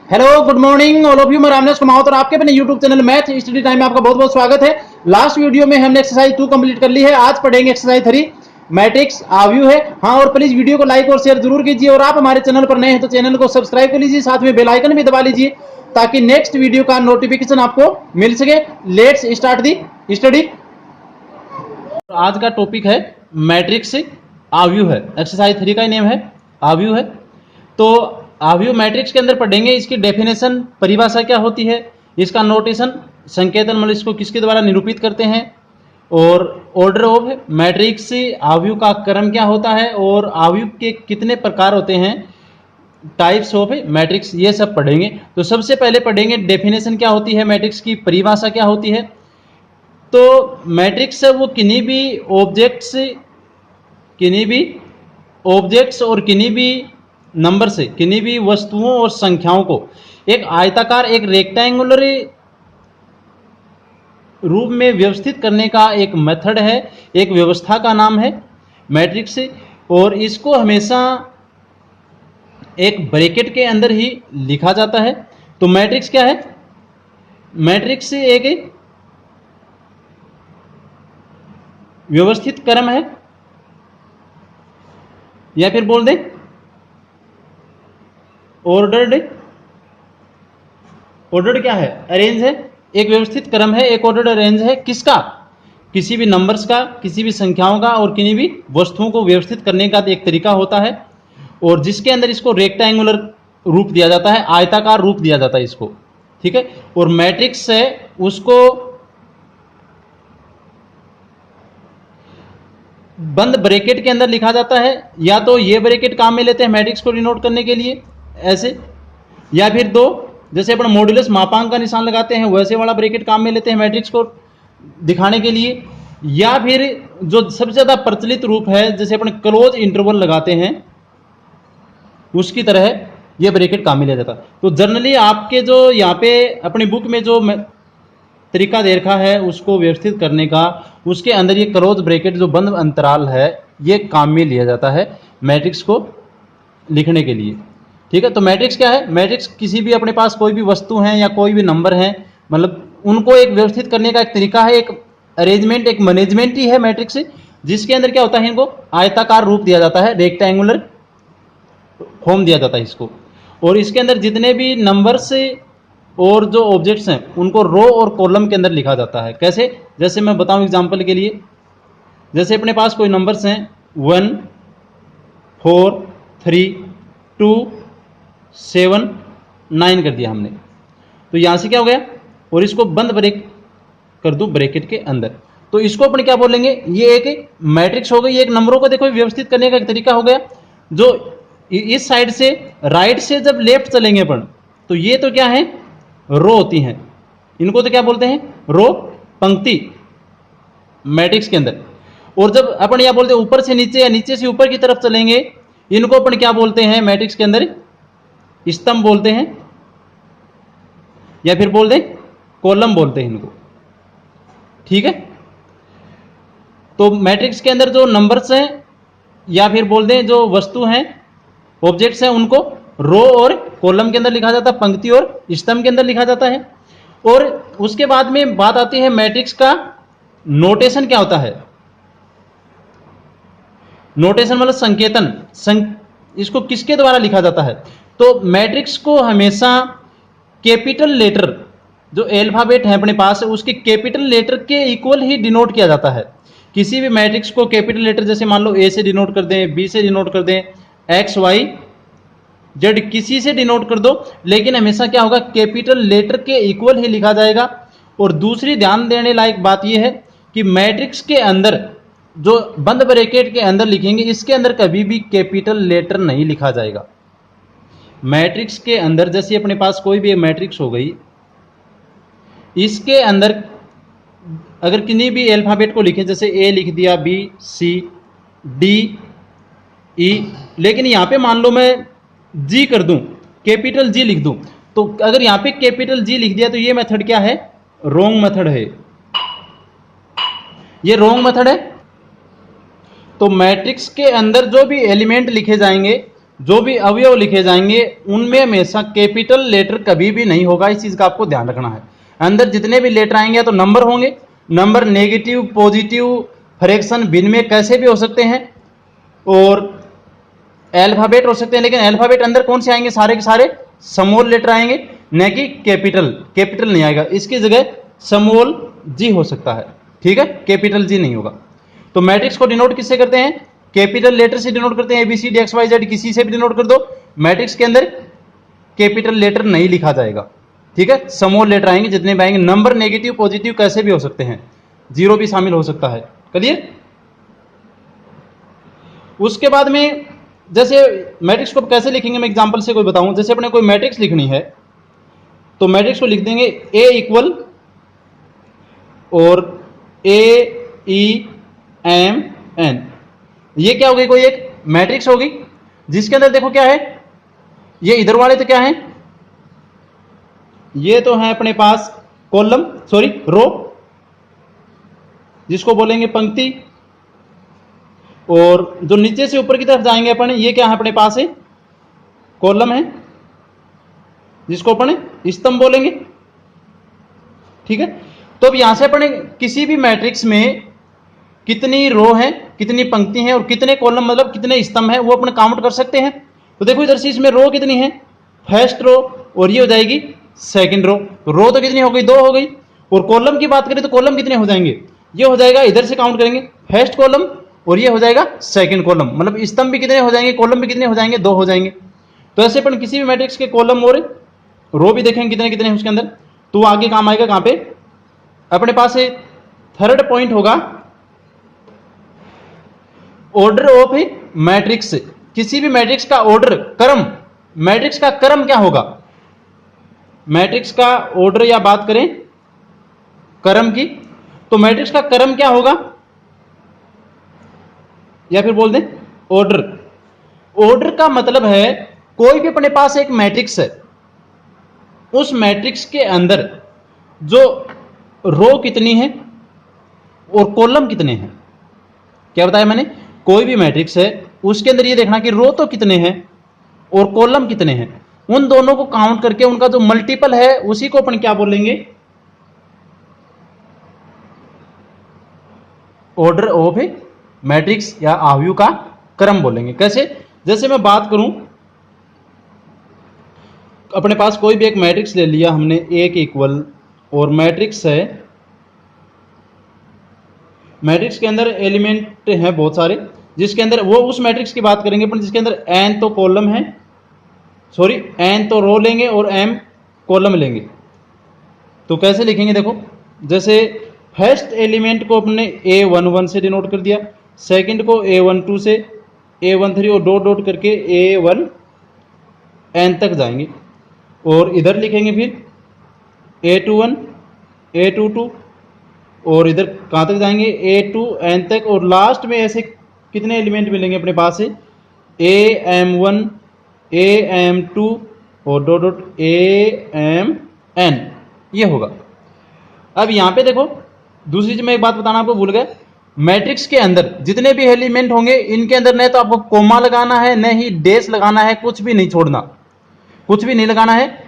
Hello good morning all of you. मैं रामनेश कुमावत और आपके अपने YouTube channel math study time में आपका बहुत बहुत स्वागत है। लास्ट वीडियो में हमने एक्सरसाइज 2 कंप्लीट कर ली है। आज पढ़ेंगे एक्सरसाइज 3 मैट्रिक्स आव्यूह है। हाँ, और प्लीज वीडियो को लाइक और शेयर जरूर कीजिए और आप हमारे चैनल पर नए हैं तो चैनल को सब्सक्राइब कर लीजिए, साथ में बेल आइकन भी दबा लीजिए ताकि नेक्स्ट वीडियो का नोटिफिकेशन आपको मिल सके। Let's start the study. आज का टॉपिक है मैट्रिक्स आव्यूह है। एक्सरसाइज 3 का ही नेम है आव्यूह है। तो आव्यूह मैट्रिक्स के अंदर पढ़ेंगे। इसकी डेफिनेशन, परिभाषा क्या होती है, इसका नोटेशन, संकेतन, मतलब इसको किसके द्वारा निरूपित करते हैं, और ऑर्डर ऑफ मैट्रिक्स, आव्यूह का क्रम क्या होता है, और आव्यूह के कितने प्रकार होते हैं, टाइप्स ऑफ मैट्रिक्स, ये सब पढ़ेंगे। तो सबसे पहले पढ़ेंगे डेफिनेशन क्या होती है मैट्रिक्स की, परिभाषा क्या होती है। तो मैट्रिक्स है वो किन्हीं भी ऑब्जेक्ट्स और किन्हीं भी नंबर से, किन्हीं भी वस्तुओं और संख्याओं को एक आयताकार, एक रेक्टेंगुलर रूप में व्यवस्थित करने का एक मेथड है, एक व्यवस्था का नाम है मैट्रिक्स। और इसको हमेशा एक ब्रैकेट के अंदर ही लिखा जाता है। तो मैट्रिक्स क्या है? मैट्रिक्स एक व्यवस्थित क्रम है, या फिर बोल दें ऑर्डर्ड क्या है? अरेंज है। एक व्यवस्थित क्रम है, एक ऑर्डर्ड अरेंज है। किसका? किसी भी नंबर्स का, किसी भी संख्याओं का और किन्हीं भी वस्तुओं को व्यवस्थित करने का एक तरीका होता है, और जिसके अंदर इसको रेक्टेंगुलर रूप दिया जाता है, आयताकार रूप दिया जाता है इसको, ठीक है। और मैट्रिक्स है उसको बंद ब्रैकेट के अंदर लिखा जाता है। या तो ये ब्रैकेट काम में लेते हैं मैट्रिक्स को डिनोट करने के लिए ऐसे, या फिर दो, जैसे अपन मॉड्यूलस मापांक का निशान लगाते हैं वैसे वाला ब्रैकेट काम में लेते हैं मैट्रिक्स को दिखाने के लिए। या फिर जो सबसे ज्यादा प्रचलित रूप है, जैसे अपन क्लोज इंटरवल लगाते हैं उसकी तरह ये ब्रैकेट काम में लिया जाता है। तो जनरली आपके जो यहाँ पे अपनी बुक में जो तरीका दे रखा है उसको व्यवस्थित करने का, उसके अंदर ये क्लोज ब्रैकेट जो बंद अंतराल है ये काम में लिया जाता है मैट्रिक्स को लिखने के लिए, ठीक है। तो मैट्रिक्स क्या है? मैट्रिक्स किसी भी अपने पास कोई भी वस्तु है या कोई भी नंबर है, मतलब उनको एक व्यवस्थित करने का एक तरीका है, एक अरेंजमेंट, एक मैनेजमेंट ही है मैट्रिक्स, जिसके अंदर क्या होता है, इनको आयताकार रूप दिया जाता है, रेक्टेंगुलर फॉर्म दिया जाता है इसको। और इसके अंदर जितने भी नंबर्स और जो ऑब्जेक्ट्स हैं उनको रो और कॉलम के अंदर लिखा जाता है। कैसे? जैसे मैं बताऊं एग्जांपल के लिए, जैसे अपने पास कोई नंबर्स हैं 1 4 3 2 7 9 कर दिया हमने, तो यहां से क्या हो गया, और इसको बंद ब्रेक कर दूं ब्रैकेट के अंदर, तो इसको अपन क्या बोलेंगे, ये एक मैट्रिक्स हो गई। एक नंबरों को देखो व्यवस्थित करने का एक तरीका हो गया। जो इस साइड से राइट से जब लेफ्ट चलेंगे अपन, तो ये तो क्या है, रो होती हैं, इनको तो क्या बोलते हैं, रो, पंक्ति मैट्रिक्स के अंदर। और जब अपन यह बोलते हैं ऊपर से नीचे या नीचे से ऊपर की तरफ चलेंगे, इनको अपन क्या बोलते हैं मैट्रिक्स के अंदर, स्तंभ बोलते हैं, या फिर बोल दें कॉलम बोलते हैं इनको, ठीक है। तो मैट्रिक्स के अंदर जो नंबर्स हैं या फिर बोल दें जो वस्तु हैं, ऑब्जेक्ट्स हैं, उनको रो और कॉलम के अंदर लिखा जाता है, पंक्ति और स्तंभ के अंदर लिखा जाता है। और उसके बाद में बात आती है मैट्रिक्स का नोटेशन क्या होता है। नोटेशन मतलब संकेतन, इसको किसके द्वारा लिखा जाता है। तो मैट्रिक्स को हमेशा कैपिटल लेटर, जो अल्फाबेट है अपने पास, उसके कैपिटल लेटर के इक्वल ही डिनोट किया जाता है। किसी भी मैट्रिक्स को कैपिटल लेटर, जैसे मान लो ए से डिनोट कर दें, बी से डिनोट कर दें, एक्स वाई जेड किसी से डिनोट कर दो, लेकिन हमेशा क्या होगा, कैपिटल लेटर के इक्वल ही लिखा जाएगा। और दूसरी ध्यान देने लायक बात यह है कि मैट्रिक्स के अंदर जो बंद ब्रैकेट के अंदर लिखेंगे, इसके अंदर कभी भी कैपिटल लेटर नहीं लिखा जाएगा। मैट्रिक्स के अंदर जैसे अपने पास कोई भी मैट्रिक्स हो गई, इसके अंदर अगर किन्हीं भी अल्फाबेट को लिखें, जैसे ए लिख दिया, बी सी डी ई, लेकिन यहां पे मान लो मैं जी कर दूं, कैपिटल जी लिख दूं, तो अगर यहां पे कैपिटल जी लिख दिया तो ये मेथड क्या है, रॉन्ग मेथड है, ये रॉन्ग मेथड है। तो मैट्रिक्स के अंदर जो भी एलिमेंट लिखे जाएंगे जो भी अवयव लिखे जाएंगे उनमें हमेशा कैपिटल लेटर कभी भी नहीं होगा, इस चीज का आपको ध्यान रखना है। अंदर जितने भी लेटर आएंगे तो नंबर होंगे, नंबर नेगेटिव पॉजिटिव फ्रैक्शन भिन्न में कैसे भी हो सकते हैं, और अल्फाबेट हो सकते हैं, लेकिन अल्फाबेट अंदर कौन से आएंगे, सारे के सारे स्मॉल लेटर आएंगे, न कि कैपिटल। कैपिटल नहीं आएगा, इसकी जगह स्मॉल जी हो सकता है, ठीक है, कैपिटल जी नहीं होगा। तो मैट्रिक्स को डिनोट किससे करते हैं, कैपिटल लेटर से डिनोट करते हैं, ABCD XYZ किसी से भी डिनोट कर दो, मैट्रिक्स के अंदर कैपिटल लेटर नहीं लिखा जाएगा, ठीक है, स्मॉल लेटर आएंगे, जितने भी आएंगे। नंबर नेगेटिव पॉजिटिव कैसे भी हो सकते हैं, जीरो भी शामिल हो सकता है, क्लियर। उसके बाद में जैसे मैट्रिक्स को कैसे लिखेंगे, मैं एग्जांपल से कोई बताऊं। जैसे अपने कोई मैट्रिक्स लिखनी है तो मैट्रिक्स को लिख देंगे A इक्वल और AEMN। ये क्या होगी, कोई एक मैट्रिक्स होगी जिसके अंदर देखो क्या है, ये इधर वाले तो क्या है, ये तो है अपने पास कॉलम, सॉरी रो, जिसको बोलेंगे पंक्ति, और जो नीचे से ऊपर की तरफ जाएंगे अपन, ये क्या है अपने पास है, कॉलम है, जिसको अपन स्तंभ बोलेंगे, ठीक है। तो अब यहां से अपन किसी भी मैट्रिक्स में कितनी रो है, कितनी पंक्ति है और कितने कॉलम मतलब कितने स्तंभ है वो अपन काउंट कर सकते हैं। तो देखो इधर से इसमें रो कितनी है, फर्स्ट रो, और ये हो जाएगी सेकंड रो। रो तो कितनी हो गई, 2 हो गई। और कॉलम की बात करें तो कॉलम कितने हो जाएंगे, ये हो जाएगा, इधर से काउंट करेंगे फर्स्ट कॉलम और ये हो जाएगा सेकंड कॉलम, मतलब स्तंभ भी कितने हो जाएंगे, कॉलम भी कितने हो जाएंगे, 2 हो जाएंगे। तो ऐसे अपन किसी भी मैट्रिक्स के कॉलम और रो भी देखेंगे कितने कितने हैं उसके अंदर, तो आगे काम आएगा कहां पे, अपने पास थर्ड पॉइंट होगा ऑर्डर ऑफ मैट्रिक्स। किसी भी मैट्रिक्स का ऑर्डर, क्रम, मैट्रिक्स का क्रम क्या होगा, मैट्रिक्स का ऑर्डर या बात करें क्रम की, तो मैट्रिक्स का क्रम क्या होगा, या फिर बोल दें ऑर्डर। ऑर्डर का मतलब है कोई भी अपने पास एक मैट्रिक्स है, उस मैट्रिक्स के अंदर जो रो कितनी है और कॉलम कितने हैं। क्या बताया मैंने, कोई भी मैट्रिक्स है उसके अंदर ये देखना कि रो तो कितने हैं और कॉलम कितने हैं, उन दोनों को काउंट करके उनका जो मल्टीपल है उसी को अपन क्या बोलेंगे, ऑर्डर ऑफ मैट्रिक्स या आव्यूह का क्रम बोलेंगे। कैसे, जैसे मैं बात करूं, अपने पास कोई भी एक मैट्रिक्स ले लिया हमने, एक इक्वल, और मैट्रिक्स है, मैट्रिक्स के अंदर एलिमेंट हैं बहुत सारे, जिसके अंदर वो उस मैट्रिक्स की बात करेंगे अपन जिसके अंदर n तो कॉलम है, सॉरी n तो रो लेंगे और m कॉलम लेंगे। तो कैसे लिखेंगे देखो, जैसे फर्स्ट एलिमेंट को अपने A11 से डिनोट कर दिया, सेकंड को A12 से, A13 और डॉट डॉट करके A1n तक जाएंगे, और इधर लिखेंगे फिर A21 A22 और इधर कहाँ तक जाएंगे A2n तक, और लास्ट में ऐसे कितने एलिमेंट मिलेंगे अपने पास है AM1 AM2 और डॉट डॉट AMN, ये होगा। अब यहाँ पे देखो दूसरी चीज मैं एक बात बताना आपको भूल गया, मैट्रिक्स के अंदर जितने भी एलिमेंट होंगे इनके अंदर न तो आपको कोमा लगाना है न ही डैश लगाना है, कुछ भी नहीं छोड़ना, कुछ भी नहीं लगाना है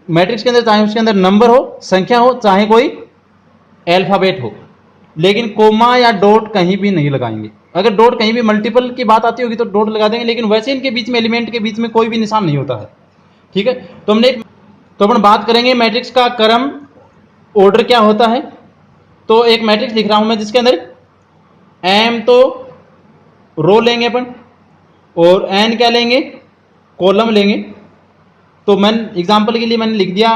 मैट्रिक्स के अंदर, चाहे उसके अंदर नंबर हो, संख्या हो, चाहे कोई अल्फाबेट हो, लेकिन कोमा या डॉट कहीं भी नहीं लगाएंगे। अगर डॉट कहीं भी मल्टीपल की बात आती होगी तो डॉट लगा देंगे, लेकिन वैसे इनके बीच में, एलिमेंट के बीच में कोई भी निशान नहीं होता है, ठीक है। तो अपन बात करेंगे मैट्रिक्स का क्रम, ऑर्डर क्या होता है। तो एक मैट्रिक्स लिख रहा हूं मैं जिसके अंदर m तो रो लेंगे अपन और n क्या लेंगे, कॉलम लेंगे। तो मैं एग्जांपल के लिए मैंने लिख दिया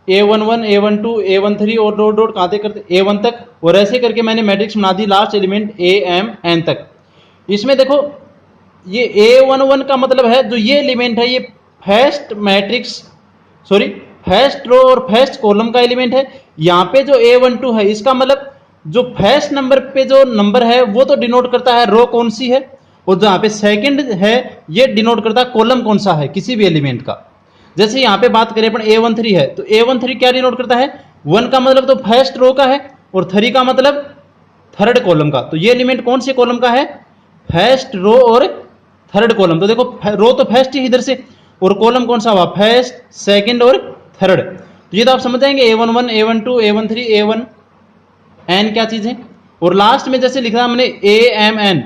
A11 A12 A13 और डॉट डॉट कहाँ तक करते A1 तक, और ऐसे करके मैंने मैट्रिक्स बना दी लास्ट एलिमेंट AMN तक। इसमें देखो ये A11 का मतलब है जो ये एलिमेंट है ये first matrix, sorry first row और फर्स्ट कॉलम का एलिमेंट है। यहाँ पे जो A12 है इसका मतलब जो फर्स्ट नंबर पे जो नंबर है वो तो डिनोट करता है रो कौन सी है, और जहाँ पे सेकंड है ये डिनोट करता है कॉलम कौन सा है किसी भी एलिमेंट का। जैसे यहाँ पे बात करें अपन A13 है तो A13 क्या डिनोट करता है, 1 का मतलब तो फर्स्ट रो का है और 3 का मतलब थर्ड कॉलम का। तो ये एलिमेंट कौन से कॉलम का है, फर्स्ट रो और थर्ड कॉलम। तो देखो रो तो फर्स्ट ही इधर से, और कॉलम कौन सा हुआ, फर्स्ट, सेकंड और थर्ड। तो ये तो आप समझ जाएंगे A11, A12, A13, A1, N क्या चीज है। और लास्ट में जैसे लिखा हमने AMN,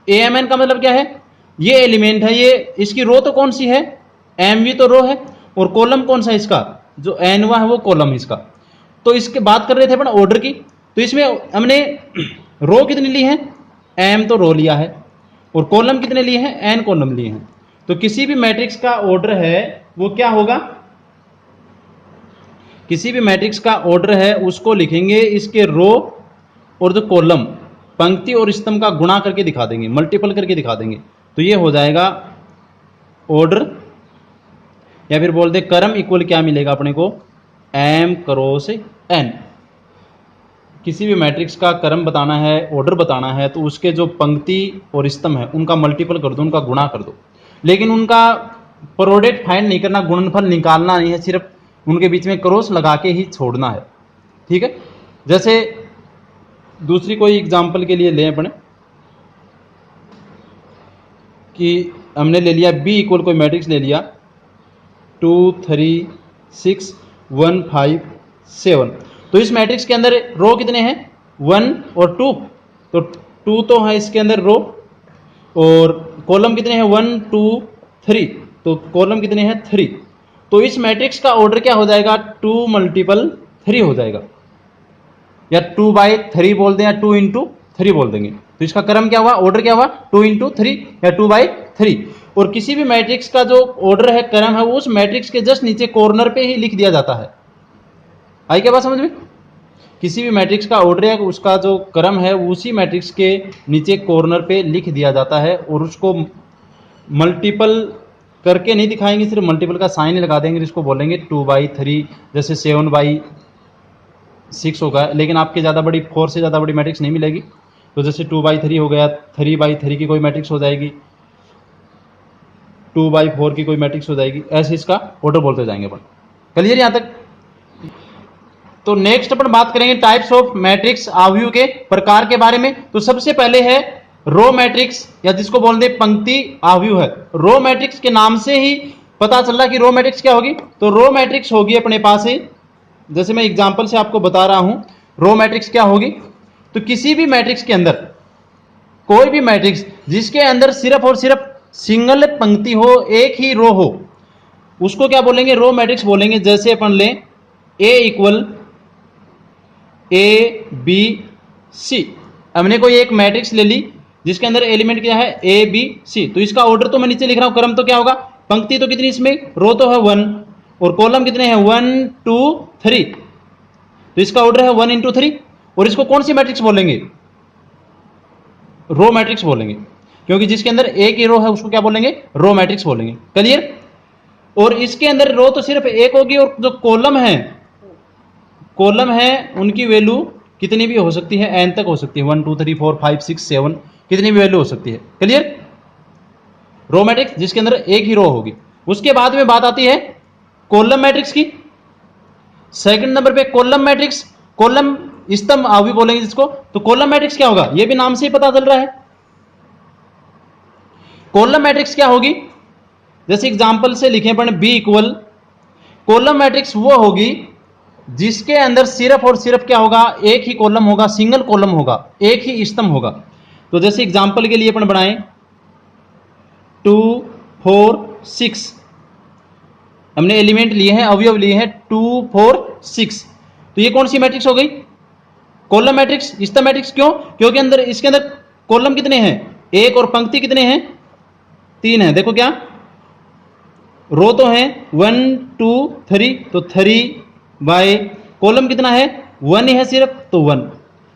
AMN का मतलब क्या है, ये एलिमेंट है, ये इसकी रो तो कौन सी है, MV तो रो है, और कॉलम कौन सा है इसका, जो एनवा है वो कॉलम इसका। तो इसके बात कर रहे थे अपन ऑर्डर की, तो इसमें हमने रो कितनी ली है, M तो रो लिया है, और कॉलम कितने लिए हैं, N कॉलम लिए हैं। तो किसी भी मैट्रिक्स का ऑर्डर है वो क्या होगा, किसी भी मैट्रिक्स का ऑर्डर है उसको लिखेंगे इसके रो और जो कॉलम, पंक्ति और स्तंभ का गुणा करके दिखा देंगे, मल्टीपल करके दिखा देंगे। तो ये हो जाएगा ऑर्डर, या फिर बोल दे क्रम इक्वल क्या मिलेगा अपने को, M क्रॉस N। किसी भी मैट्रिक्स का क्रम बताना है, ऑर्डर बताना है, तो उसके जो पंक्ति और स्तंभ है उनका मल्टीपल कर दो, उनका गुणा कर दो। लेकिन उनका प्रोडक्ट फाइंड नहीं करना, गुणनफल निकालना नहीं है, सिर्फ उनके बीच में क्रॉस लगा के ही छोड़ना है। ठीक है, जैसे दूसरी कोई एग्जांपल के लिए लें अपने कि हमने ले लिया B इक्वल कोई मैट्रिक्स ले लिया 2 3 6 1 5 7। तो इस मैट्रिक्स के अंदर रो कितने हैं, 1 और 2, तो 2 तो है इसके अंदर रो, और कॉलम कितने हैं 1 2 3, तो कॉलम कितने हैं 3। तो इस मैट्रिक्स का ऑर्डर क्या हो जाएगा, 2 मल्टीपल 3 हो जाएगा, या 2/3 बोल दें, या 2 इंटू 3 बोल देंगे। तो इसका क्रम क्या हुआ, ऑर्डर क्या हुआ, 2 इंटू 3 या 2/3। और किसी भी मैट्रिक्स का जो ऑर्डर है, क्रम है, वो उस मैट्रिक्स के जस्ट नीचे कॉर्नर पे ही लिख दिया जाता है। आई क्या बात समझ में, किसी भी मैट्रिक्स का ऑर्डर है उसका जो क्रम है उसी मैट्रिक्स के नीचे कॉर्नर पे लिख दिया जाता है, और उसको मल्टीपल करके नहीं दिखाएंगे, सिर्फ मल्टीपल का साइन लगा देंगे, जिसको बोलेंगे 2/3, जैसे 7/6 होगा। लेकिन आपके ज़्यादा बड़ी 4 से ज़्यादा बड़ी मैट्रिक्स नहीं मिलेगी, तो जैसे 2/3 हो गया, 3/3 की कोई मैट्रिक्स हो जाएगी, 2/4 की कोई मैट्रिक्स हो जाएगी, ऐसे इसका ऑर्डर बोलते जाएंगे अपन। क्लियर यहाँ तक। तो नेक्स्ट अपन बात करेंगे टाइप्स ऑफ मैट्रिक्स, आव्यूह के प्रकार के बारे में। तो सबसे पहले है रो मैट्रिक्स, या जिसको बोलते हैं पंक्ति आव्यूह है। रो मैट्रिक्स के नाम से ही पता चल रहा कि रो मैट्रिक्स क्या होगी। तो रो मैट्रिक्स होगी अपने पास ही, जैसे मैं एग्जांपल से आपको बता रहा हूं, रो मैट्रिक्स क्या होगी। तो किसी भी मैट्रिक्स के अंदर, कोई भी मैट्रिक्स जिसके अंदर सिर्फ और सिर्फ सिंगल पंक्ति हो, एक ही रो हो, उसको क्या बोलेंगे, रो मैट्रिक्स बोलेंगे। जैसे अपन लें A इक्वल ABC, हमने कोई एक मैट्रिक्स ले ली जिसके अंदर एलिमेंट क्या है ABC। तो इसका ऑर्डर तो मैं नीचे लिख रहा हूं, क्रम तो क्या होगा, पंक्ति तो कितनी इसमें, रो तो है 1, और कॉलम कितने हैं 1 2 3। तो इसका ऑर्डर है 1 इंटू 3, और इसको कौन सी मैट्रिक्स बोलेंगे, रो मैट्रिक्स बोलेंगे, क्योंकि जिसके अंदर एक ही रो है उसको क्या बोलेंगे, रो मैट्रिक्स बोलेंगे। क्लियर। और इसके अंदर रो तो सिर्फ एक होगी, और जो कॉलम है उनकी वैल्यू कितनी भी हो सकती है, n तक हो सकती है, 1 2 3 4 5 6 7, कितनी भी वैल्यू हो सकती है। क्लियर। रो मैट्रिक्स जिसके अंदर एक ही रो होगी। उसके बाद में बात आती है कॉलम मैट्रिक्स की। सेकंड नंबर पे कॉलम मैट्रिक्स, कॉलम स्तंभ आव्यूह बोलेंगे जिसको। तो कॉलम मैट्रिक्स क्या होगा, ये भी नाम से ही पता चल रहा है। कॉलम मैट्रिक्स क्या होगी, जैसे एग्जांपल से लिखें अपन B इक्वल, कॉलम मैट्रिक्स वो होगी जिसके अंदर सिर्फ और सिर्फ क्या होगा, एक ही कॉलम होगा, सिंगल कॉलम होगा, एक ही स्तंभ होगा। तो जैसे एग्जांपल के लिए अपन बनाएं 2 4 6, हमने एलिमेंट लिए हैं, अवयव लिए हैं 2 4 6। तो ये कौन सी मैट्रिक्स हो गई, कॉलम मैट्रिक्स, स्तंभ मैट्रिक्स। क्यों, क्योंकि अंदर इसके अंदर कॉलम कितने हैं, एक, और पंक्ति कितने हैं, 3 है। देखो क्या, रो तो है 1 2 3, तो 3 बाय कॉलम कितना है 1 ही है सिर्फ, तो 1।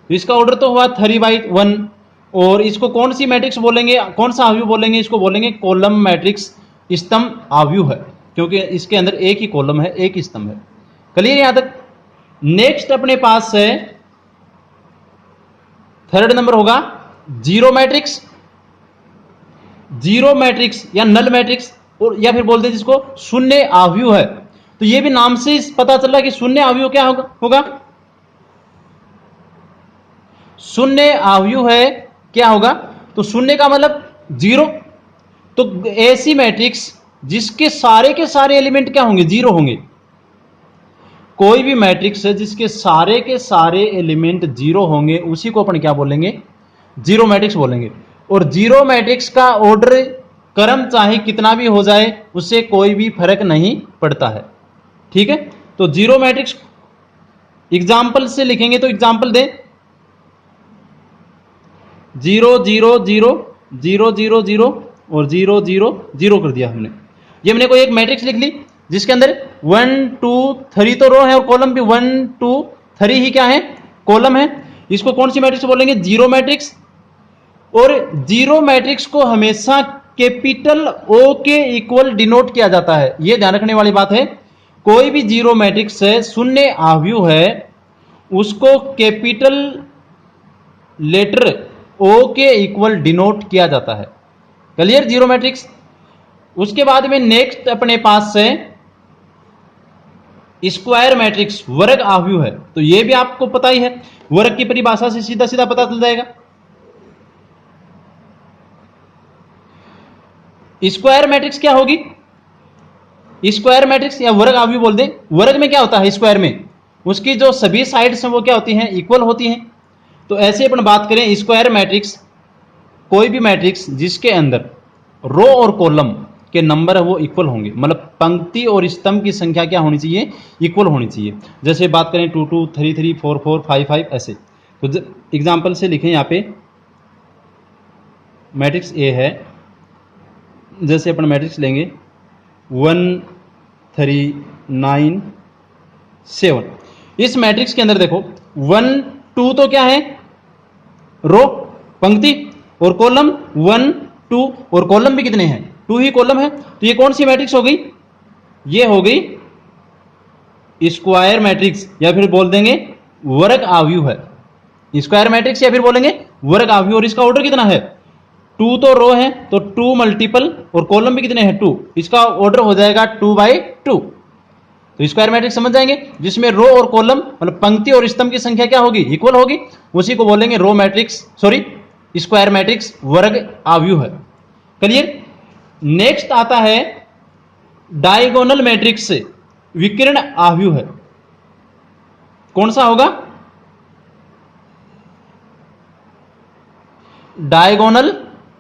तो इसका ऑर्डर तो हुआ 3/1। और इसको कौन सी मैट्रिक्स बोलेंगे, कौन सा आव्यूह बोलेंगे, इसको बोलेंगे कॉलम मैट्रिक्स स्तंभ आव्यूह है, क्योंकि इसके अंदर एक ही कॉलम है, एक ही स्तंभ है। क्लियर यहां तक। नेक्स्ट अपने पास है थर्ड नंबर होगा जीरो मैट्रिक्स। जीरो मैट्रिक्स या नल मैट्रिक्स, और या फिर बोलते हैं जिसको शून्य आव्यूह है। तो ये भी नाम से पता चल रहा है कि शून्य आव्यूह क्या होगा, शून्य आव्यूह है क्या होगा। तो शून्य का मतलब जीरो, तो ऐसी मैट्रिक्स जिसके सारे के सारे एलिमेंट क्या होंगे, जीरो होंगे। कोई भी मैट्रिक्स है जिसके सारे के सारे एलिमेंट जीरो होंगे उसी को अपन क्या बोलेंगे, जीरो मैट्रिक्स बोलेंगे। और जीरो मैट्रिक्स का ऑर्डर क्रम चाहे कितना भी हो जाए उससे कोई भी फर्क नहीं पड़ता है, ठीक है। तो जीरो मैट्रिक्स एग्जाम्पल से लिखेंगे तो एग्जाम्पल दें, 0 0 0 0 0 0 और 0 0 0 कर दिया हमने। ये हमने कोई एक मैट्रिक्स लिख ली जिसके अंदर 1 2 3 तो रो है और कॉलम भी 1 2 3 ही क्या है, कॉलम है। इसको कौन सी मैट्रिक्स बोलेंगे, जीरो मैट्रिक्स। और जीरो मैट्रिक्स को हमेशा कैपिटल ओ के इक्वल डिनोट किया जाता है। यह ध्यान रखने वाली बात है, कोई भी जीरो मैट्रिक्स है, शून्य आव्यूह है, उसको कैपिटल लेटर ओ के इक्वल डिनोट किया जाता है। Clear, zero matrix. उसके बाद में नेक्स्ट अपने पास है स्क्वायर मैट्रिक्स, वर्ग आव्यूह है। तो यह भी आपको पता ही है, वर्ग की परिभाषा से सीधा सीधा पता चल जाएगा। स्क्वायर मैट्रिक्स क्या होगी, स्क्वायर मैट्रिक्स या वर्ग आव्यूह बोल दें। वर्ग में क्या होता है, स्क्वायर में उसकी जो सभी साइड्स हैं वो क्या होती हैं, इक्वल होती हैं। तो ऐसे अपन बात करें स्क्वायर मैट्रिक्स, कोई भी मैट्रिक्स जिसके अंदर रो और कॉलम के नंबर है वो इक्वल होंगे, मतलब पंक्ति और स्तंभ की संख्या क्या होनी चाहिए, इक्वल होनी चाहिए। जैसे बात करें 2 2 3 3 4 4 5 5 ऐसे। तो एग्जाम्पल से लिखें यहाँ पे मैट्रिक्स ए है, जैसे अपन मैट्रिक्स लेंगे 1 3 9 7। इस मैट्रिक्स के अंदर देखो 1 2 तो क्या है, रो पंक्ति, और कॉलम 1 2 और कॉलम भी कितने हैं, 2 ही कॉलम है। तो ये कौन सी मैट्रिक्स हो गई, ये हो गई स्क्वायर मैट्रिक्स, या फिर बोल देंगे वर्ग आव्यूह है। स्क्वायर मैट्रिक्स या फिर बोलेंगे वर्ग आव्यूह। और इसका ऑर्डर कितना है, 2 तो रो है तो 2 मल्टीपल और कॉलम भी कितने हैं 2, इसका ऑर्डर हो जाएगा 2/2। तो स्क्वायर मैट्रिक्स समझ जाएंगे, जिसमें रो और कॉलम मतलब पंक्ति और स्तंभ की संख्या क्या होगी, इक्वल होगी, उसी को बोलेंगे row matrix, sorry square matrix, वर्ग आव्यूह है। क्लियर। नेक्स्ट आता है डायगोनल मैट्रिक्स, विकर्ण आव्यूह है। कौन सा होगा, डायगोनल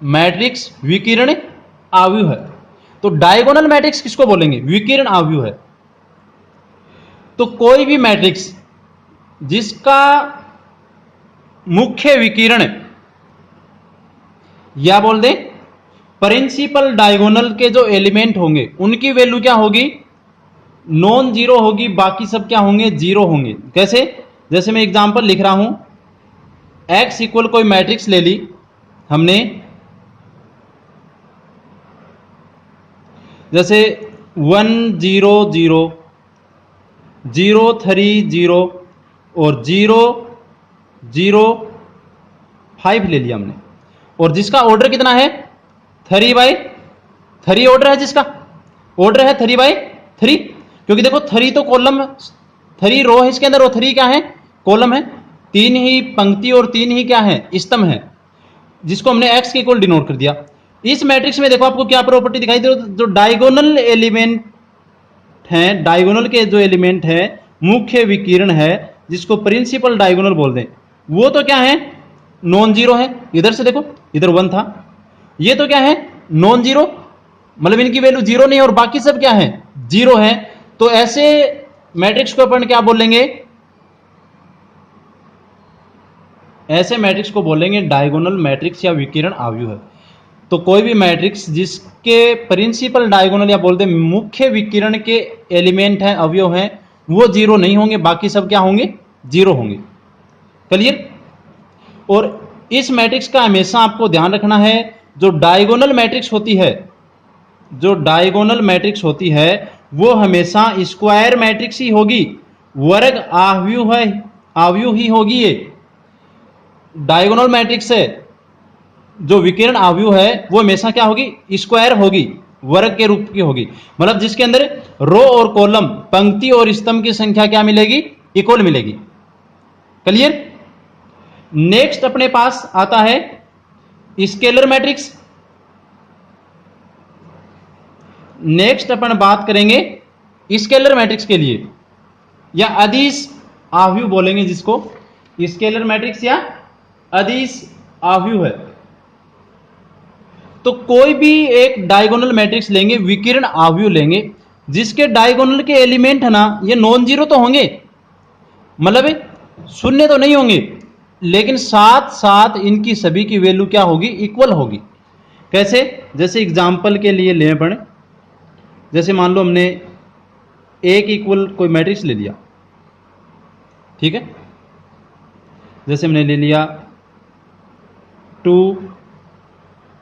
मैट्रिक्स विकर्ण आव्यूह है। तो डायगोनल मैट्रिक्स किसको बोलेंगे, विकर्ण आव्यूह है। तो कोई भी मैट्रिक्स जिसका मुख्य विकिरण या बोल दें प्रिंसिपल डायगोनल के जो एलिमेंट होंगे उनकी वैल्यू क्या होगी, नॉन जीरो होगी, बाकी सब क्या होंगे, जीरो होंगे। कैसे, जैसे मैं एग्जांपल लिख रहा हूं, x इक्वल कोई मैट्रिक्स ले ली हमने, जैसे 1 0 0 0 3 0 और 0 0 5 ले लिया हमने, और जिसका ऑर्डर कितना है 3/3 ऑर्डर है, जिसका ऑर्डर है 3/3, क्योंकि देखो 3 तो कॉलम, 3 रो है इसके अंदर और 3 क्या है, कॉलम है। 3 ही पंक्ति और 3 ही क्या है, स्तंभ है, जिसको हमने x के इक्वल डिनोट कर दिया। इस मैट्रिक्स में देखो आपको क्या प्रॉपर्टी दिखाई दे, जो डायगोनल एलिमेंट हैं, डायगोनल के जो एलिमेंट है मुख्य विकिरण है, जिसको प्रिंसिपल डायगोनल बोल दें, वो तो क्या है, नॉन जीरो है। इधर से देखो, इधर 1 था, ये तो क्या है, नॉन जीरो, मतलब इनकी वैल्यू जीरो नहीं और बाकी सब क्या है, जीरो है। तो ऐसे मैट्रिक्स को अपन क्या बोलेंगे, ऐसे मैट्रिक्स को बोलेंगे डायगोनल मैट्रिक्स या विकिरण आव्यूह है। तो कोई भी मैट्रिक्स जिसके प्रिंसिपल डायगोनल या बोलते मुख्य विकिरण के एलिमेंट हैं, अवयव हैं, वो जीरो नहीं होंगे, बाकी सब क्या होंगे, जीरो होंगे। क्लियर। और इस मैट्रिक्स का हमेशा आपको ध्यान रखना है, जो डायगोनल मैट्रिक्स होती है, जो डायगोनल मैट्रिक्स होती है वो हमेशा स्क्वायर मैट्रिक्स ही होगी, वर्ग आव्यूह ही होगी। ये डायगोनल मैट्रिक्स है, जो विकिरण आव्यूह है वो हमेशा क्या होगी, स्क्वायर होगी, वर्ग के रूप की होगी, मतलब जिसके अंदर रो और कॉलम, पंक्ति और स्तंभ की संख्या क्या मिलेगी, इक्वल मिलेगी। क्लियर। नेक्स्ट अपने पास आता है स्केलर मैट्रिक्स। नेक्स्ट अपन बात करेंगे स्केलर मैट्रिक्स के लिए, या अदिश आव्यूह बोलेंगे जिसको, स्केलर मैट्रिक्स या अदिश आव्यूह है। तो कोई भी एक डायगोनल मैट्रिक्स लेंगे, विकिरण आव्यूह लेंगे, जिसके डायगोनल के एलिमेंट है ना ये नॉन जीरो तो होंगे, मतलब शून्य तो नहीं होंगे, लेकिन साथ साथ इनकी सभी की वैल्यू क्या होगी, इक्वल होगी। कैसे, जैसे एग्जांपल के लिए ले अपन, जैसे मान लो हमने एक इक्वल कोई मैट्रिक्स ले लिया, ठीक है, जैसे हमने ले लिया 2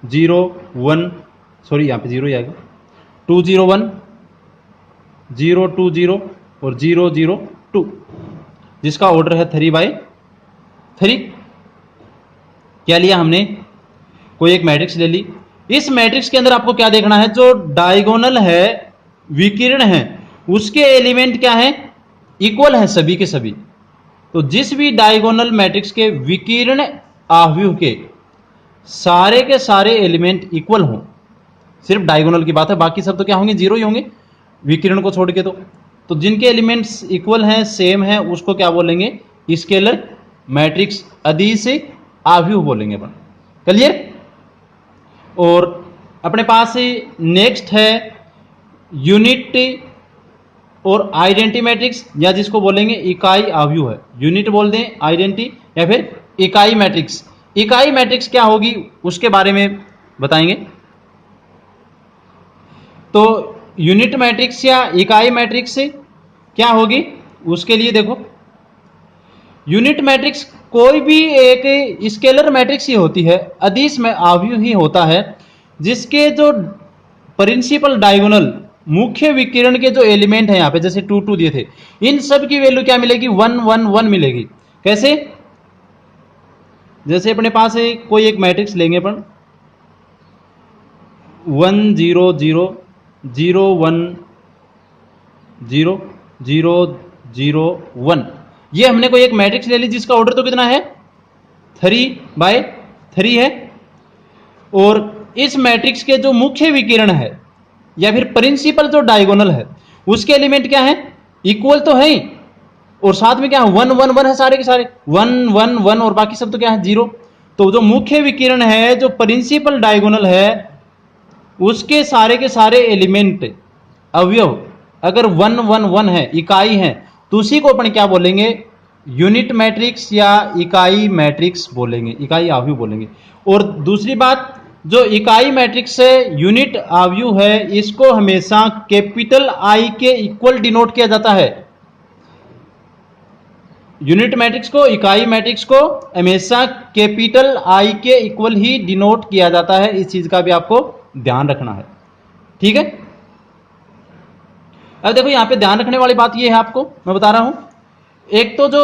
0 1, सॉरी यहां पे 0 ही आएगा, 2 0 1 0 2 0 और 0 0 2, जिसका ऑर्डर है 3/3। क्या लिया हमने, कोई एक मैट्रिक्स ले ली। इस मैट्रिक्स के अंदर आपको क्या देखना है, जो डायगोनल है, विकिरण है, उसके एलिमेंट क्या है, इक्वल है सभी के सभी। तो जिस भी डायगोनल मैट्रिक्स के विकिरण आव्यूह के सारे के सारे एलिमेंट इक्वल हों, सिर्फ डायगोनल की बात है, बाकी सब तो क्या होंगे, जीरो ही होंगे विकिरण को छोड़ के। तो जिनके एलिमेंट्स इक्वल हैं, सेम है, उसको क्या बोलेंगे, स्केलर मैट्रिक्स अदिश आव्यूह बोलेंगे अपन। क्लियर। और अपने पास नेक्स्ट है यूनिट और आइडेंटिटी मैट्रिक्स, या जिसको बोलेंगे इकाई आव्यूह है। यूनिट बोल दें, आइडेंटिटी, या फिर इकाई मैट्रिक्स। इकाई मैट्रिक्स क्या होगी उसके बारे में बताएंगे। तो यूनिट मैट्रिक्स या इकाई मैट्रिक्स से क्या होगी, उसके लिए देखो, यूनिट मैट्रिक्स कोई भी एक स्केलर मैट्रिक्स ही होती है, अदिश में आव्यूह ही होता है, जिसके जो प्रिंसिपल डायगोनल मुख्य विकिरण के जो एलिमेंट है, यहां पे जैसे 2 2 दिए थे, इन सब की वैल्यू क्या मिलेगी, 1 1 1 मिलेगी। कैसे, जैसे अपने पास कोई एक मैट्रिक्स लेंगे अपन, 1 0 0 0 1 0 0 0 1, ये हमने कोई एक मैट्रिक्स ले ली जिसका ऑर्डर तो कितना है, 3/3 है। और इस मैट्रिक्स के जो मुख्य विकिरण है या फिर प्रिंसिपल जो डायगोनल है, उसके एलिमेंट क्या है, इक्वल तो है ही, और साथ में क्या है, 1 1 1 है, सारे के सारे 1 1 1, और बाकी सब तो क्या है, 0। तो जो मुख्य विकिरण है, जो प्रिंसिपल डायगोनल है, उसके सारे के सारे एलिमेंट अवयव अगर 1 1 1 है, इकाई है, तो उसी को अपन क्या बोलेंगे, यूनिट मैट्रिक्स या इकाई मैट्रिक्स बोलेंगे, इकाई आव्यूह बोलेंगे। और दूसरी बात, जो इकाई मैट्रिक्स है, यूनिट आव्यूह है, इसको हमेशा कैपिटल आई के इक्वल डिनोट किया जाता है। यूनिट मैट्रिक्स को, इकाई मैट्रिक्स को हमेशा कैपिटल आई के इक्वल ही डिनोट किया जाता है, इस चीज का भी आपको ध्यान रखना है, ठीक है। अब देखो यहां पे ध्यान रखने वाली बात यह है, आपको मैं बता रहा हूं, एक तो जो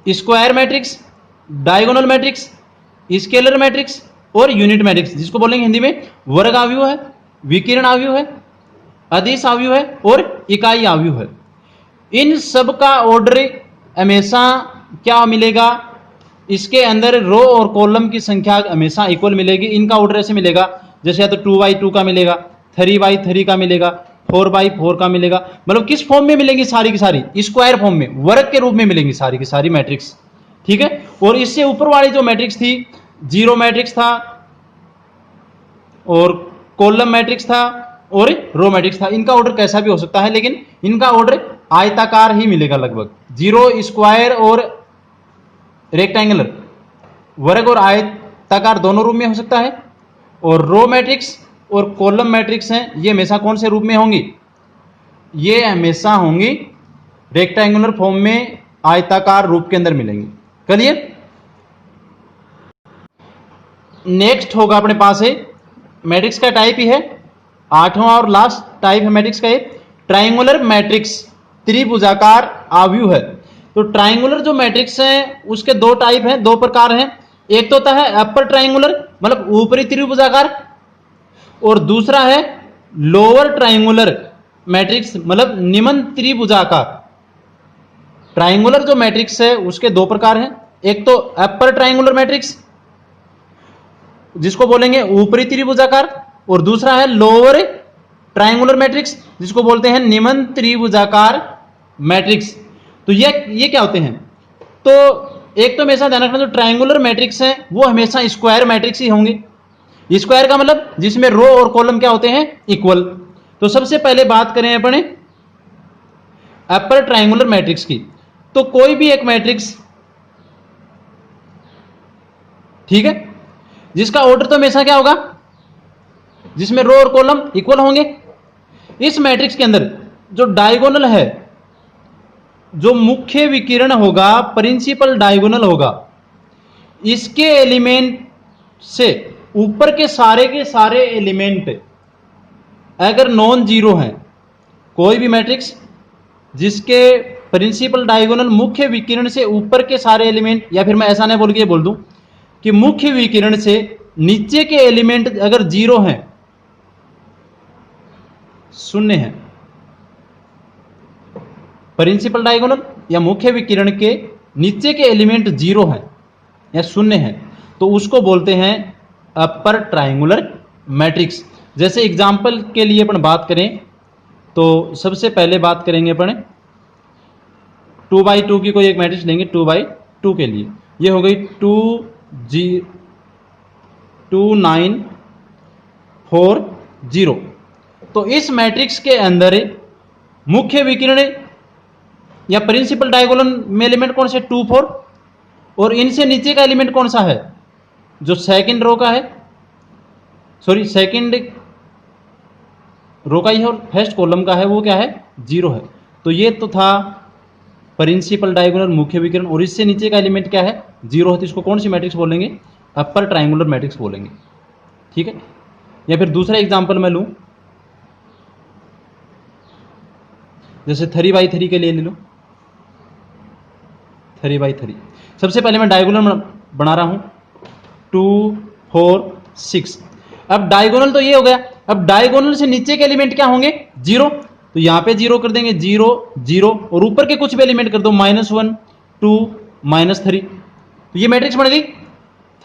square matrix, diagonal matrix, scalar matrix और यूनिट मैट्रिक्स, जिसको बोलेंगे हिंदी में वर्ग आव्यूह है, विकिरण आव्यूह है, अदिश आव्यूह है और इकाई आव्यूह है। इन सब का ऑर्डर हमेशा क्या मिलेगा, इसके अंदर रो और कॉलम की संख्या हमेशा इक्वल मिलेगी। इनका ऑर्डर ऐसे मिलेगा, जैसे या तो 2/2 का मिलेगा, 3/3 का मिलेगा, 4/4 का मिलेगा। मतलब किस फॉर्म में मिलेंगी, सारी की सारी स्क्वायर फॉर्म में, वर्ग के रूप में मिलेंगी सारी की सारी मैट्रिक्स, ठीक है। और इससे ऊपर वाली जो मैट्रिक्स थी, जीरो मैट्रिक्स था और कॉलम मैट्रिक्स था और रो मैट्रिक्स था, इनका ऑर्डर कैसा भी हो सकता है, लेकिन इनका ऑर्डर आयताकार ही मिलेगा लगभग। जीरो, स्क्वायर और रेक्टेंगुलर, वर्ग और आयताकार दोनों रूप में हो सकता है। और रो मैट्रिक्स और कॉलम मैट्रिक्स हैं, ये हमेशा कौन से रूप में होंगी, ये हमेशा होंगी रेक्टेंगुलर फॉर्म में, आयताकार रूप के अंदर मिलेंगी। क्लियर। नेक्स्ट होगा अपने पास है मैट्रिक्स का टाइप ही है, 8वां और लास्ट टाइप है मैट्रिक्स का, ट्राइंगुलर मैट्रिक्स, त्रिभुजाकार आव्यूह है। तो ट्राइंगुलर जो मैट्रिक्स है उसके दो टाइप हैं, दो प्रकार हैं। एक तो होता है अपर ट्राइंगुलर, मतलब ऊपरी त्रिभुजाकार, और दूसरा है लोअर ट्राइंगुलर मैट्रिक्स, मतलब निम्न त्रिभुजाकार। ट्राइंगुलर जो मैट्रिक्स है उसके दो प्रकार हैं, एक तो अपर ट्राइंगुलर मैट्रिक्स जिसको बोलेंगे ऊपरी त्रिभुजाकार, और दूसरा है लोअर ट्रायंगुलर मैट्रिक्स, जिसको बोलते हैं निम्न त्रिभुजाकार मैट्रिक्स। तो ये क्या होते हैं? तो एक तो हमेशा ध्यान रखना, जो ट्रायंगुलर मैट्रिक्स है वो हमेशा स्क्वायर मैट्रिक्स ही होंगे। स्क्वायर का मतलब जिसमें रो और कॉलम क्या होते हैं? इक्वल। तो सबसे पहले बात करें अपने अपर ट्रायंगुलर मैट्रिक्स की, तो कोई भी एक मैट्रिक्स, ठीक है, जिसका ऑर्डर तो हमेशा क्या होगा? जिसमें रो और कॉलम इक्वल होंगे। इस मैट्रिक्स के अंदर जो डायगोनल है, जो मुख्य विकिरण होगा, प्रिंसिपल डायगोनल होगा, इसके एलिमेंट से ऊपर के सारे एलिमेंट अगर नॉन जीरो हैं, कोई भी मैट्रिक्स जिसके प्रिंसिपल डायगोनल मुख्य विकिरण से ऊपर के सारे एलिमेंट, या फिर मैं ऐसा नहीं बोल के बोल दूं कि मुख्य विकिरण से नीचे के एलिमेंट अगर जीरो हैं, शून्य है, प्रिंसिपल डायगोनल या मुख्य विकिरण के नीचे के एलिमेंट जीरो है या शून्य है, तो उसको बोलते हैं अपर ट्रायंगुलर मैट्रिक्स। जैसे एग्जांपल के लिए अपन बात करें तो सबसे पहले बात करेंगे अपन 2x2 की कोई एक मैट्रिक्स लेंगे। 2x2 के लिए ये हो गई 2 9 4 0। तो इस मैट्रिक्स के अंदर मुख्य विकिरण या प्रिंसिपल डायगोनल में एलिमेंट कौन से? 2 4। और इनसे नीचे का एलिमेंट कौन सा है? जो सेकंड रो का है, सॉरी सेकंड रो का ही है, और फर्स्ट कॉलम का है वो क्या है? 0 है। तो ये तो था प्रिंसिपल डायगोनल मुख्य विकिरण, और इससे नीचे का एलिमेंट क्या है? 0 है। तो इसको कौन सी मैट्रिक्स बोलेंगे? अपर ट्रायंगुलर मैट्रिक्स बोलेंगे, ठीक है। या फिर दूसरा एग्जांपल मैं लूं, जैसे 3x3 के लिए ले लो। 3x3 सबसे पहले मैं डायगोनल बना रहा हूं 2 4 6। अब डायगोनल तो ये हो गया। अब डायगोनल से नीचे के एलिमेंट क्या होंगे? 0। तो यहां पे 0 कर देंगे, 0 0, और ऊपर के कुछ भी एलिमेंट कर दो, -1 2 -3। तो ये मैट्रिक्स बन गई,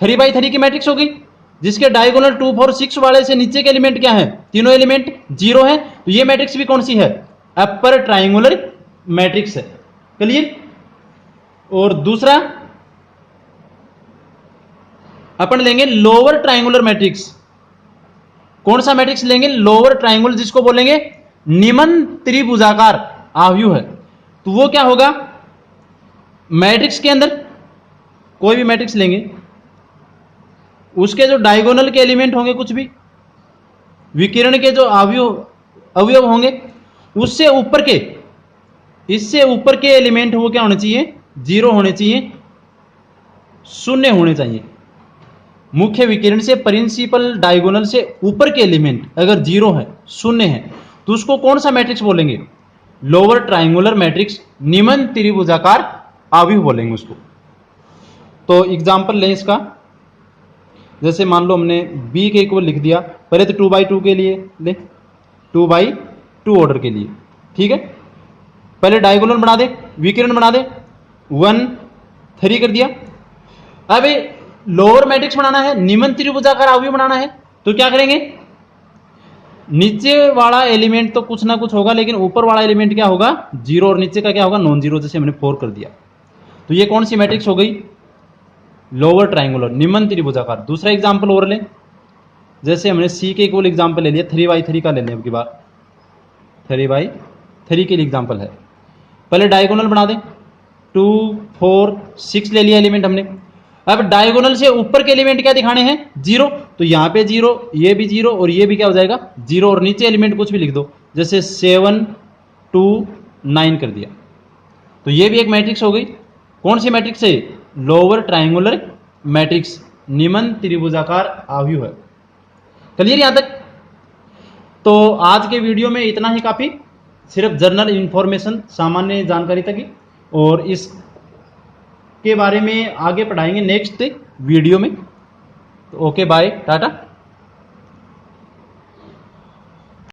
3x3 की मैट्रिक्स हो गई, जिसके डायगोनल 2 4 6 वाले से नीचे के एलिमेंट क्या है? तीनों एलिमेंट 0 है। तो ये मैट्रिक्स भी कौन सी है? अपर ट्रायंगुलर मैट्रिक्स है। क्लियर? और दूसरा अपन लेंगे लोअर ट्रायंगुलर मैट्रिक्स। कौन सा मैट्रिक्स लेंगे? लोअर ट्रायंगुलर, जिसको बोलेंगे निम्न त्रिभुजाकार आव्यूह है। तो वो क्या होगा? मैट्रिक्स के अंदर कोई भी मैट्रिक्स लेंगे, उसके जो डायगोनल के एलिमेंट होंगे, कुछ भी विकिरण के जो अवयव होंगे, उससे ऊपर के, इससे ऊपर के एलिमेंट वो क्या होने चाहिए? 0 होने चाहिए, शून्य होने चाहिए। मुख्य विकिरण से प्रिंसिपल डायगोनल से ऊपर के एलिमेंट अगर 0 है, शून्य है, तो उसको कौन सा मैट्रिक्स बोलेंगे? लोअर ट्रायंगुलर मैट्रिक्स, निम्न त्रिभुजाकार आव्यूह बोलेंगे उसको। तो एग्जांपल लें इसका, जैसे मान लो हमने b के इक्वल लिख दिया। पहले तो 2x2 के लिए ले, 2x2 ऑर्डर के लिए, ठीक है। पहले डायगोनल बना दे, विकिरण बना दे, 1 3 कर दिया। अब लोअर मैट्रिक्स बनाना है, निम्न त्रिभुजाकार आव्यूह बनाना है, तो क्या करेंगे? नीचे वाला एलिमेंट तो कुछ ना कुछ होगा, लेकिन ऊपर वाला एलिमेंट क्या होगा? 0, और नीचे का क्या होगा? Non zero. जैसे हमने 4 कर दिया, तो ये कौन सी मैट्रिक्स हो गई? लोअर ट्रायंगुलर, निम्न त्रिभुजाकार। दूसरा एग्जांपल और लें, जैसे हमने सी के इक्वल एग्जांपल ले लिया, 3x3 का ले लें। अब की बार 3x3 के लिए एग्जांपल है। पहले डायगोनल बना दें, 2 4 6 ले लिया एलिमेंट हमने। अब डायगोनल से ऊपर के एलिमेंट क्या दिखाने हैं? 0। तो यहां पे 0, ये भी 0, और ये भी क्या हो जाएगा? 0, और नीचे एलिमेंट कुछ भी लिख दो, जैसे 7 2 9 कर दिया। तो ये भी एक मैट्रिक्स हो गई। कौन सी मैट्रिक्स है? लोअर ट्रायंगुलर मैट्रिक्स, निम्न त्रिभुजाकार आव्यूह है। क्लियर यहां तक? तो आज के वीडियो में इतना ही काफी, सिर्फ जनरल इंफॉर्मेशन, सामान्य जानकारी तक ही, और इस के बारे में आगे पढ़ाएंगे नेक्स्ट वीडियो में। तो ओके, बाय, टाटा।